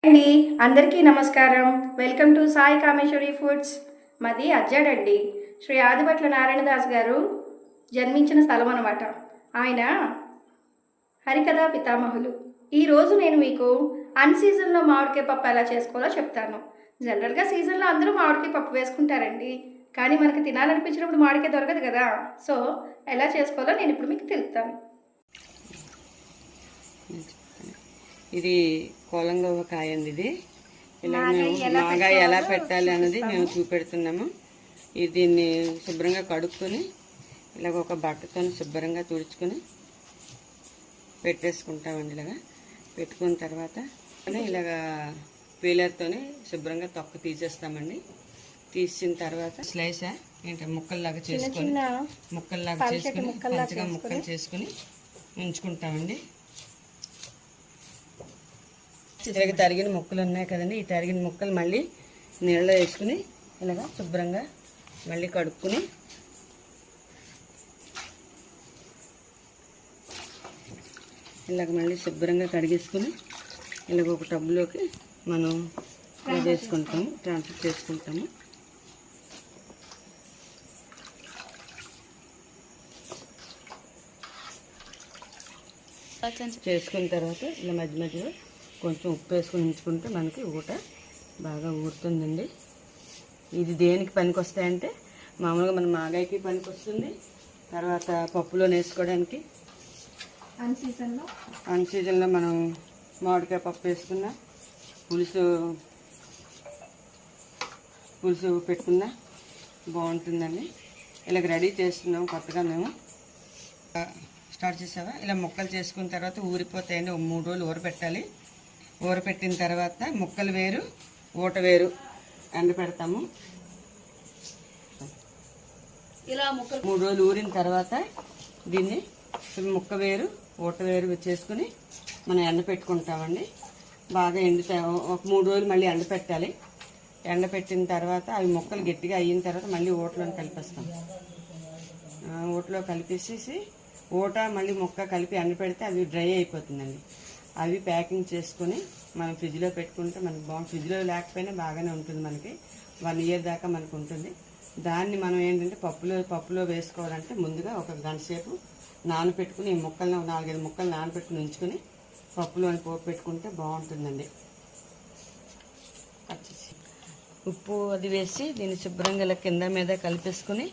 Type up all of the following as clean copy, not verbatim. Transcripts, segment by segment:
అండి అందరికీ నమస్కారం. Welcome to Sai Kameshwari foods. మాది అజ్జాడండి. శ్రీ ఆదిభట్ల నారాయణదాస్ గారు జన్మించిన స్థలం అన్నమాట. ఆయన హరికథా పితామహులు. ఈరోజు నేను మీకు అన్సీజన్లో మామిడికాయ పప్పు ఎలా చేసుకోవాలో చెప్తాను. జనరల్గా సీజన్లో అందరూ మామిడికాయ పప్పు వేసుకుంటారండి, కానీ మనకు తినాలనిపించినప్పుడు మామిడికాయ దొరకదు కదా. సో ఎలా చేసుకోవాలో నేను ఇప్పుడు మీకు తెలుపుతాను. ఇది కోలంగవ్వ కాయ అండి. ఇది ఇలా మాగా ఎలా పెట్టాలి అన్నది మేము చూపెడుతున్నాము. దీన్ని శుభ్రంగా కడుక్కొని ఇలాగ ఒక బట్టతో శుభ్రంగా తుడుచుకొని పెట్టేసుకుంటామండి. ఇలాగా పెట్టుకున్న తర్వాత ఇలాగ పీలర్తో శుభ్రంగా తొక్క తీసేస్తామండి. తీసిన తర్వాత స్లైస్ ఏంటంటే ముక్కల్లాగా చేసుకొని మంచిగా ముక్కలు చేసుకొని ఉంచుకుంటామండి. ఇలాగ తరిగిన ముక్కలు ఉన్నాయి కదండి, ఈ తరిగిన ముక్కలు మళ్ళీ నీళ్ళలో వేసుకుని ఇలాగ శుభ్రంగా మళ్ళీ కడుక్కుని ఇలాగ మళ్ళీ శుభ్రంగా కడిగేసుకుని ఇలాగ ఒక టబ్లోకి మనం వేసుకుంటాము, ట్రాన్స్ఫర్ చేసుకుంటాము. చేసుకున్న తర్వాత ఇలా మధ్య మధ్యలో కొంచెం ఉప్పు వేసుకొని ఉంచుకుంటే మనకి ఊట బాగా ఊరుతుందండి. ఇది దేనికి పనికి వస్తాయంటే మామూలుగా మన మాగాయకి పనికి వస్తుంది, తర్వాత పప్పులో వేసుకోవడానికి. అన్సీజన్లో మనం మామిడికాయ పప్పు వేసుకున్నా, పులుసు పెట్టుకున్నా బాగుంటుందండి. ఇలాగ రెడీ చేస్తున్నాం కొత్తగా మేము. స్టార్ట్ చేసావా? ఇలా ముక్కలు చేసుకున్న తర్వాత ఊరిపోతాయండి. ఒక 3 రోజులు ఊరపెట్టాలి. ఊరపెట్టిన తర్వాత ముక్కలు వేరు ఊట వేరు ఎండపెడతాము. ఇలా 3 రోజులు ఊరిన తర్వాత దీన్ని ముక్క వేరు ఊట వేరు చేసుకుని మనం ఎండపెట్టుకుంటామండి. బాగా ఎండుతాయి. ఒక 3 రోజులు మళ్ళీ ఎండపెట్టాలి. ఎండపెట్టిన తర్వాత అవి ముక్కలు గట్టిగా అయిన తర్వాత మళ్ళీ ఊటలో కలిపేస్తాం. ఊటలో కలిపేసేసి ఊట మళ్ళీ ముక్క కలిపి ఎండపెడితే అవి డ్రై అయిపోతుందండి. అవి ప్యాకింగ్ చేసుకుని మనం ఫ్రిడ్జ్లో పెట్టుకుంటే మనకి బాగుంటుంది. ఫ్రిడ్జ్లో లేకపోయినా బాగానే ఉంటుంది. మనకి 1 ఇయర్ దాకా మనకు ఉంటుంది. దాన్ని మనం ఏంటంటే పప్పులో వేసుకోవాలంటే ముందుగా ఒక గంట సేపు నానపెట్టుకుని ఈ ముక్కలను 4-5 ముక్కలు నానపెట్టుకుని ఉంచుకొని పప్పులోని పోపు పెట్టుకుంటే బాగుంటుందండి. ఉప్పు అది వేసి దీన్ని శుభ్రంగా ఇలా కింద మీద కలిపేసుకుని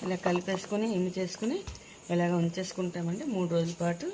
ఇలా కలిపేసుకొని ఇమి చేసుకుని ఇలాగ ఉంచేసుకుంటామండి 3 రోజుల పాటు.